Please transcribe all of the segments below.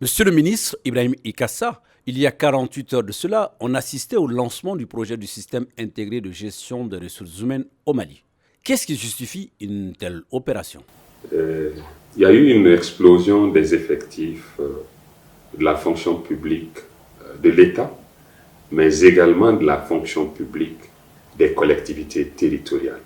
Monsieur le ministre Ibrahim Ikassa, il y a 48 heures de cela, on assistait au lancement du projet du système intégré de gestion des ressources humaines au Mali. Qu'est-ce qui justifie une telle opération? Il y a eu une explosion des effectifs de la fonction publique de l'État, mais également de la fonction publique des collectivités territoriales,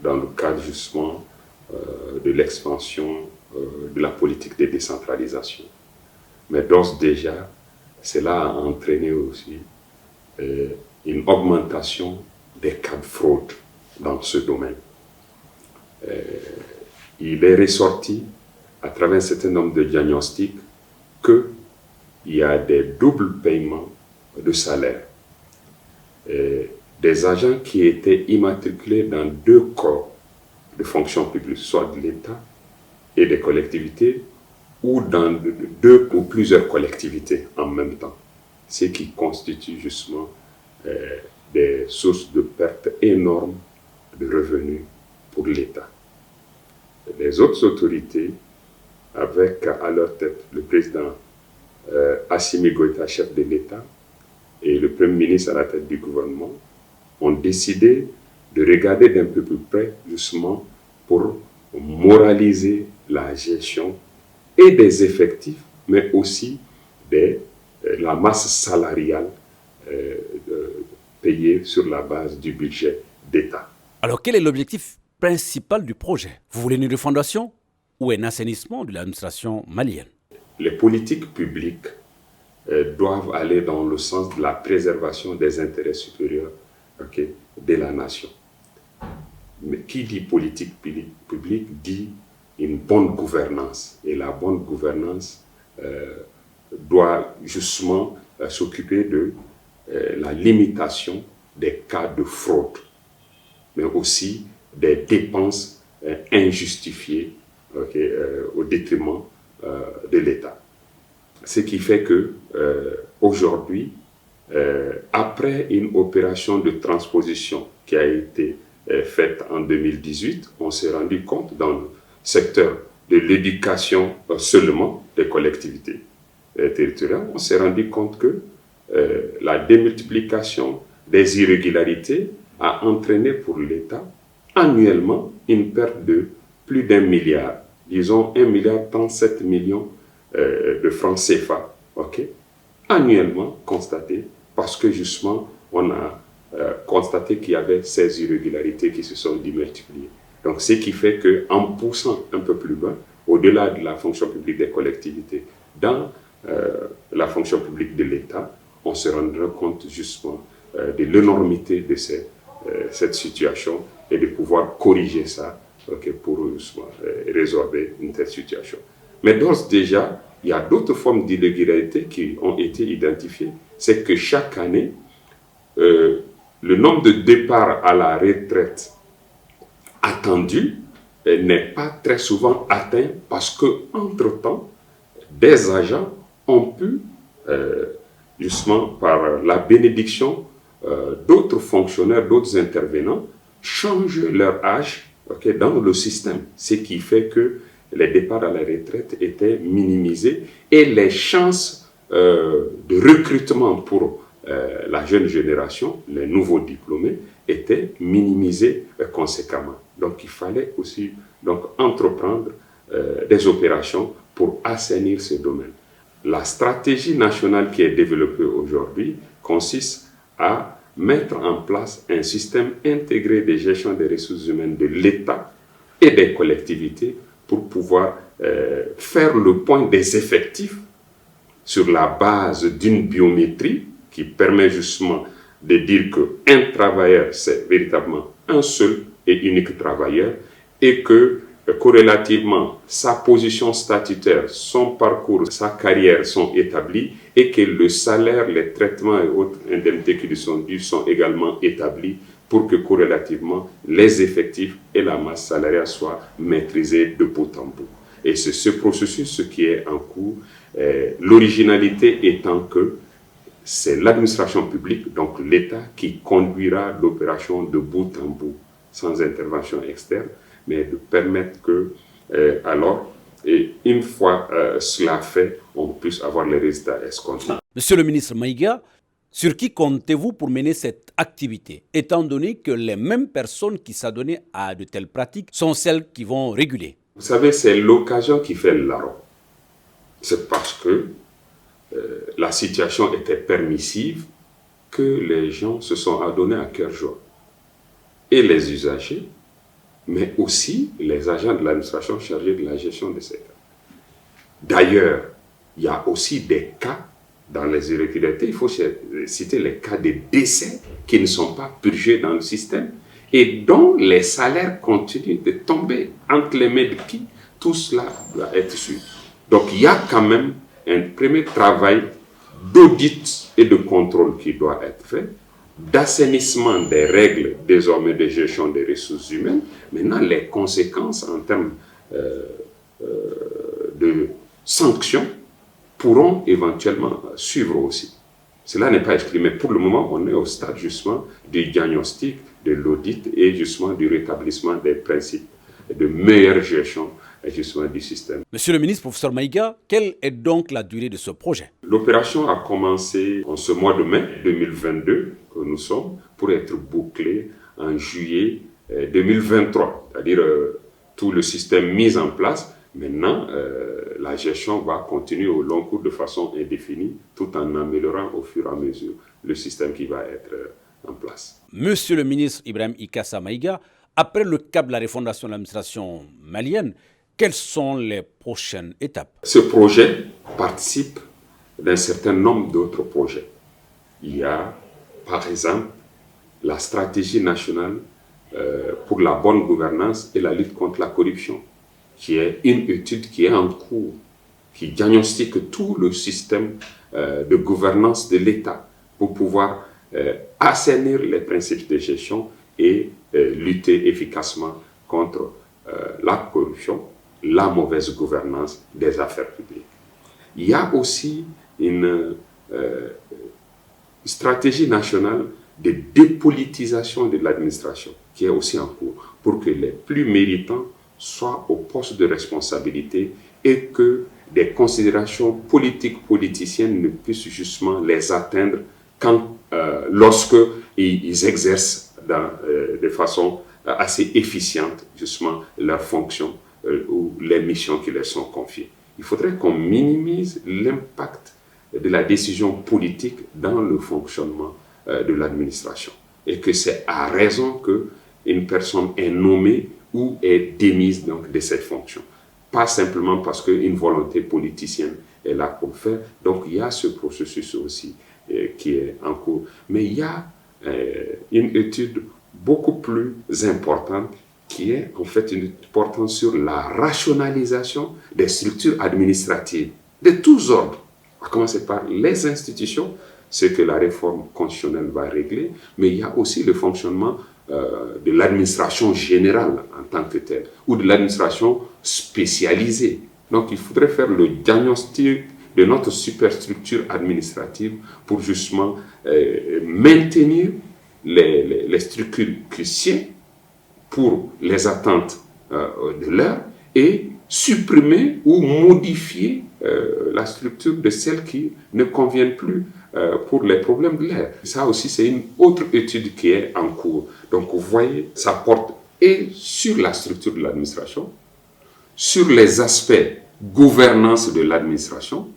dans le cadre justement de l'expansion de la politique de décentralisation. Mais d'ores déjà, cela a entraîné aussi une augmentation des cas de fraude dans ce domaine. Il est ressorti à travers un certain nombre de diagnostics qu'il y a des doubles paiements de salaire. Des agents qui étaient immatriculés dans deux corps de fonction publique, soit de l'État et des collectivités, ou dans deux ou plusieurs collectivités en même temps, ce qui constitue justement des sources de pertes énormes de revenus pour l'État. Les autres autorités, avec à leur tête le président Assimi Goïta, chef de l'État, et le Premier ministre à la tête du gouvernement, ont décidé de regarder d'un peu plus près, justement, pour moraliser la gestion et des effectifs, mais aussi la masse salariale payée sur la base du budget d'État. Alors quel est l'objectif principal du projet? Vous voulez une refondation ou un assainissement de l'administration malienne? Les politiques publiques doivent aller dans le sens de la préservation des intérêts supérieurs de la nation. Mais qui dit politique publique dit une bonne gouvernance. Et la bonne gouvernance doit justement s'occuper de la limitation des cas de fraude, mais aussi des dépenses injustifiées au détriment de l'État. Ce qui fait que aujourd'hui, après une opération de transposition qui a été faite en 2018, on s'est rendu compte dans le secteur de l'éducation seulement des collectivités territoriales, on s'est rendu compte que la démultiplication des irrégularités a entraîné pour l'État annuellement une perte de plus d'1 milliard, disons 1,37 milliard de francs CFA, annuellement constaté, parce que justement on a constaté qu'il y avait ces irrégularités qui se sont démultipliées. Donc ce qui fait qu'en poussant un peu plus bas, au-delà de la fonction publique des collectivités, dans la fonction publique de l'État, on se rendra compte justement de l'énormité de cette situation et de pouvoir corriger ça pour justement résorber une telle situation. Mais d'ores déjà, il y a d'autres formes d'irrégularité qui ont été identifiées. C'est que chaque année, le nombre de départs à la retraite attendu n'est pas très souvent atteint parce qu'entre-temps, des agents ont pu, justement par la bénédiction d'autres fonctionnaires, d'autres intervenants, changer leur âge dans le système. Ce qui fait que les départs à la retraite étaient minimisés et les chances de recrutement pour la jeune génération, les nouveaux diplômés, étaient minimisées conséquemment. Donc il fallait aussi entreprendre des opérations pour assainir ce domaine. La stratégie nationale qui est développée aujourd'hui consiste à mettre en place un système intégré de gestion des ressources humaines de l'État et des collectivités pour pouvoir faire le point des effectifs sur la base d'une biométrie qui permet justement de dire qu'un travailleur, c'est véritablement un seul et unique travailleur et que corrélativement, sa position statutaire, son parcours, sa carrière sont établis et que le salaire, les traitements et autres indemnités qui lui sont dues sont également établis pour que corrélativement, les effectifs et la masse salariale soient maîtrisés de bout en bout. Et c'est ce processus qui est en cours, l'originalité étant que c'est l'administration publique, donc l'État, qui conduira l'opération de bout en bout, sans intervention externe, mais de permettre que, alors, et une fois cela fait, on puisse avoir les résultats escomptés. Monsieur le ministre Maïga, sur qui comptez-vous pour mener cette activité, étant donné que les mêmes personnes qui s'adonnent à de telles pratiques sont celles qui vont réguler? Vous savez, c'est l'occasion qui fait le larron. C'est parce que la situation était permissive que les gens se sont adonnés à cœur joie. Et les usagers, mais aussi les agents de l'administration chargés de la gestion de ces cas. D'ailleurs, il y a aussi des cas dans les irrégularités, il faut citer les cas de décès qui ne sont pas purgés dans le système et dont les salaires continuent de tomber entre les mains de qui tout cela doit être su. Donc il y a quand même un premier travail d'audit et de contrôle qui doit être fait, d'assainissement des règles désormais de gestion des ressources humaines. Maintenant, les conséquences en termes de sanctions pourront éventuellement suivre aussi. Cela n'est pas exprimé. Pour le moment, on est au stade justement du diagnostic, de l'audit et justement du rétablissement des principes de meilleure gestion justement du système. Monsieur le ministre, professeur Maïga, quelle est donc la durée de ce projet? L'opération a commencé en ce mois de mai 2022 que nous sommes pour être bouclée en juillet 2023, c'est-à-dire tout le système mis en place. Maintenant, la gestion va continuer au long cours de façon indéfinie, tout en améliorant au fur et à mesure le système qui va être en place. Monsieur le ministre Ibrahim Ikassa Maïga, après le cap de la refondation de l'administration malienne, quelles sont les prochaines étapes? Ce projet participe d'un certain nombre d'autres projets. Il y a, par exemple, la stratégie nationale pour la bonne gouvernance et la lutte contre la corruption, qui est une étude qui est en cours, qui diagnostique tout le système de gouvernance de l'État pour pouvoir assainir les principes de gestion et lutter efficacement contre la corruption, la mauvaise gouvernance des affaires publiques. Il y a aussi une stratégie nationale de dépolitisation de l'administration qui est aussi en cours pour que les plus méritants soient au poste de responsabilité et que des considérations politiques politiciennes ne puissent justement les atteindre lorsque ils exercent de façon assez efficiente justement leurs fonctions ou les missions qui leur sont confiées. Il faudrait qu'on minimise l'impact de la décision politique dans le fonctionnement de l'administration et que c'est à raison qu'une personne est nommée ou est démise donc, de cette fonction. Pas simplement parce qu'une volonté politicienne est là pour le faire. Donc il y a ce processus aussi qui est en cours. Mais il y a une étude beaucoup plus importante qui est en fait une étude portant sur la rationalisation des structures administratives de tous ordres. On va commencer par les institutions, ce que la réforme constitutionnelle va régler, mais il y a aussi le fonctionnement de l'administration générale en tant que telle, ou de l'administration spécialisée. Donc il faudrait faire le diagnostic de notre superstructure administrative pour justement maintenir les structures cruciales pour les attentes de l'heure et supprimer ou modifier la structure de celles qui ne conviennent plus pour les problèmes de l'air. Ça aussi, c'est une autre étude qui est en cours. Donc, vous voyez, ça porte et sur la structure de l'administration, sur les aspects gouvernance de l'administration,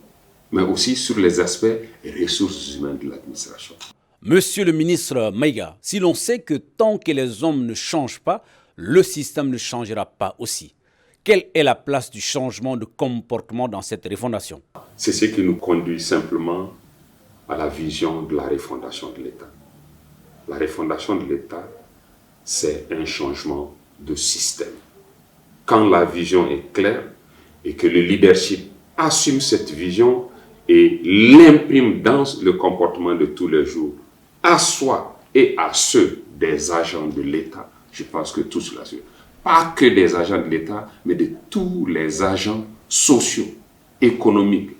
mais aussi sur les aspects ressources humaines de l'administration. Monsieur le ministre Maïga, si l'on sait que tant que les hommes ne changent pas, le système ne changera pas aussi. Quelle est la place du changement de comportement dans cette refondation? C'est ce qui nous conduit simplement à la vision de la refondation de l'État. La refondation de l'État, c'est un changement de système. Quand la vision est claire et que le leadership assume cette vision et l'imprime dans le comportement de tous les jours, à soi et à ceux des agents de l'État, je pense que tout cela, pas que des agents de l'État, mais de tous les agents sociaux, économiques,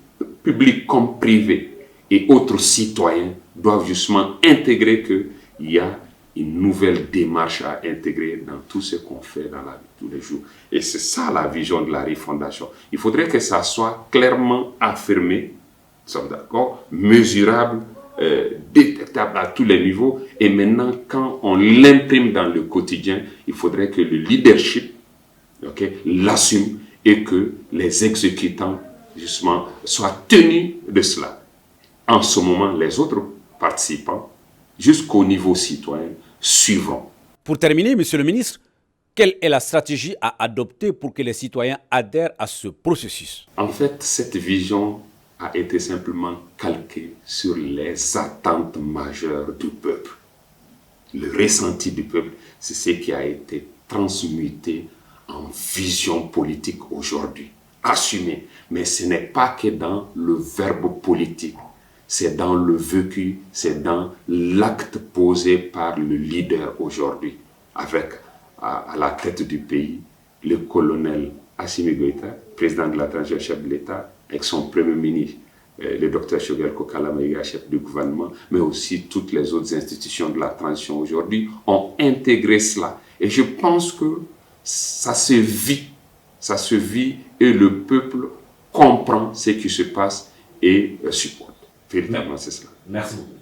publics comme privés et autres citoyens doivent justement intégrer qu'il y a une nouvelle démarche à intégrer dans tout ce qu'on fait dans la vie de tous les jours. Et c'est ça la vision de la refondation. Il faudrait que ça soit clairement affirmé, nous sommes d'accord, mesurable, détectable à tous les niveaux. Et maintenant, quand on l'imprime dans le quotidien, il faudrait que le leadership l'assume et que les exécutants, justement, soient tenus de cela. En ce moment, les autres participants, jusqu'au niveau citoyen, suivront. Pour terminer, Monsieur le ministre, quelle est la stratégie à adopter pour que les citoyens adhèrent à ce processus? En fait, cette vision a été simplement calquée sur les attentes majeures du peuple. Le ressenti du peuple, c'est ce qui a été transmuté en vision politique aujourd'hui, assumé. Mais ce n'est pas que dans le verbe politique, c'est dans le vécu, c'est dans l'acte posé par le leader aujourd'hui, avec à la tête du pays le colonel Assimi Goïta, président de la transition, chef de l'État, avec son premier ministre, le docteur Choguel Kokala Maïga, chef du gouvernement, mais aussi toutes les autres institutions de la transition aujourd'hui ont intégré cela. Et je pense que ça se vit et le peuple comprend ce qui se passe et supporte. Véritablement, c'est cela. Merci beaucoup.